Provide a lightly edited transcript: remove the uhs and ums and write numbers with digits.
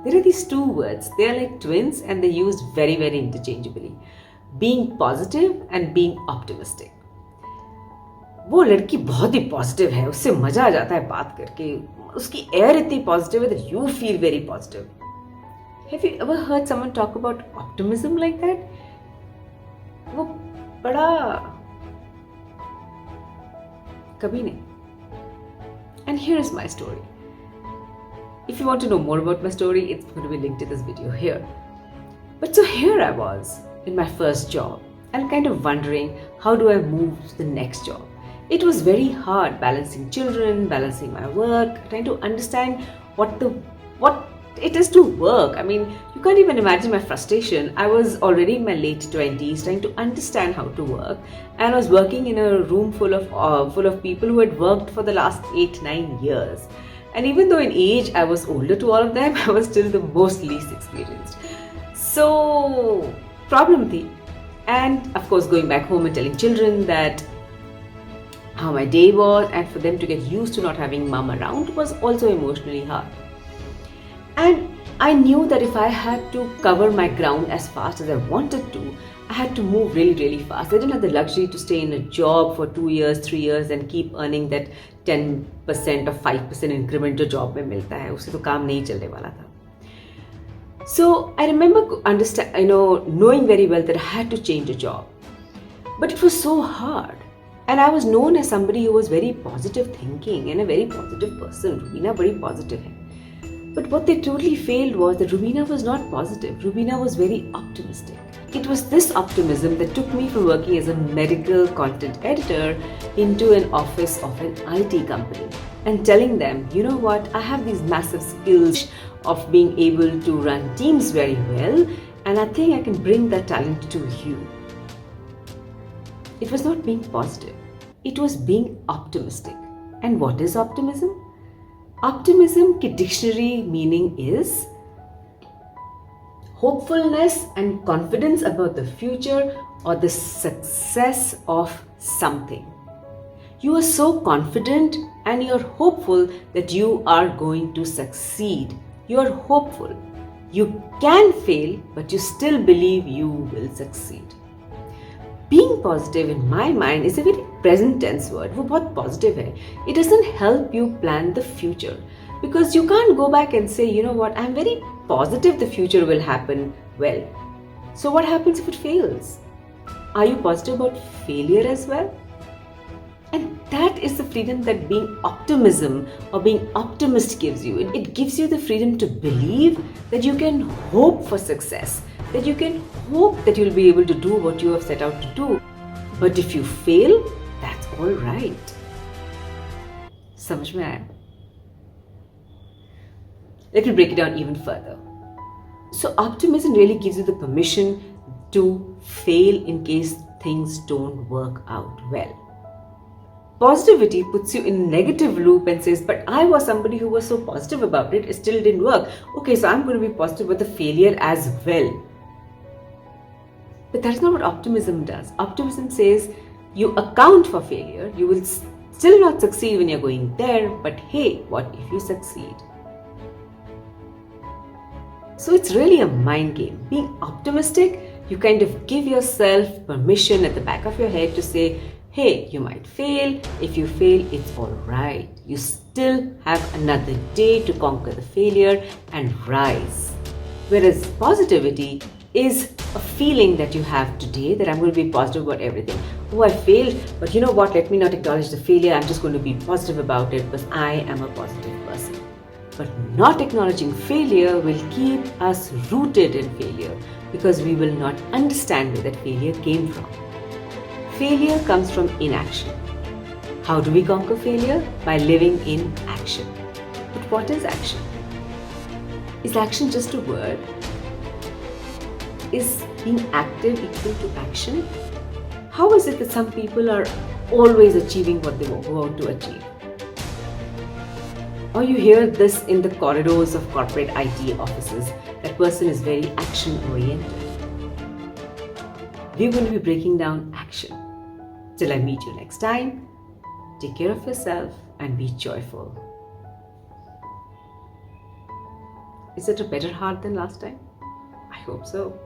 There are these two words. They are like twins and they're used very, very interchangeably. Being positive and being optimistic. वो लड़की बहुत ही positive है, उससे मजा आ जाता है बात करके, उसकी एयर इतनी पॉजिटिव है that you feel very positive. Have you ever heard someone talk about optimism like that? वो बड़ा कभी नहीं. And here is my story. If you want to know more about my story, it's going to be linked to this video here. But so here I was in my first job and kind of wondering, how do I move to the next job? It was very hard balancing children, balancing my work, trying to understand what it is to work. I mean, you can't even imagine my frustration. I was already in my late 20s trying to understand how to work, and I was working in a room full of people who had worked for the last 8-9 years. And even though in age I was older to all of them, I was still the most least experienced. So, problem thi. And of course, going back home and telling children that how my day was, and for them to get used to not having mom around was also emotionally hard. And I knew that if I had to cover my ground as fast as I wanted to, I had to move really, really fast. I didn't have the luxury to stay in a job for 2 years, 3 years and keep earning that 10% or 5% increment जो job में मिलता है, उससे तो काम नहीं चलने वाला था. So I remember knowing very well that I had to change a job. But it was so hard. And I was known as somebody who was very positive thinking and a very positive person. Rubina very positive hai. But what they totally failed was that Rubina was not positive. Rubina was very optimistic. It was this optimism that took me from working as a medical content editor into an office of an IT company and telling them, you know what, I have these massive skills of being able to run teams very well, and I think I can bring that talent to you. It was not being positive. It was being optimistic. And what is optimism? Optimism ki dictionary meaning is hopefulness and confidence about the future or the success of something. You are so confident and you're hopeful that you are going to succeed. You're hopeful. You can fail, but you still believe you will succeed. Being positive in my mind is a very present tense word. वो बहुत positive है. It doesn't help you plan the future because you can't go back and say, you know what, I'm very positive the future will happen well. So what happens if it fails? Are you positive about failure as well? And that is the freedom that being optimism or being optimist gives you. It gives you the freedom to believe that you can hope for success, that you can hope that you'll be able to do what you have set out to do. But if you fail, that's all right. समझ में आया? Let me break it down even further. So optimism really gives you the permission to fail in case things don't work out well. Positivity puts you in a negative loop and says, but I was somebody who was so positive about it, it still didn't work. Okay, so I'm going to be positive with the failure as well. But that's not what optimism does. Optimism says you account for failure, you will still not succeed when you're going there, but hey, what if you succeed? So it's really a mind game. Being optimistic, you kind of give yourself permission at the back of your head to say, hey, you might fail. If you fail, it's all right. You still have another day to conquer the failure and rise. Whereas positivity is a feeling that you have today that I'm going to be positive about everything. Oh, I failed, but you know what? Let me not acknowledge the failure. I'm just going to be positive about it because I am a positive person. But not acknowledging failure will keep us rooted in failure because we will not understand where that failure came from. Failure comes from inaction. How do we conquer failure? By living in action. But what is action? Is action just a word? Is being active equal to action? How is it that some people are always achieving what they go out to achieve? Or you hear this in the corridors of corporate IT offices, that person is very action oriented. We're going to be breaking down action. Till I meet you next time, take care of yourself and be joyful. Is it a better heart than last time? I hope so.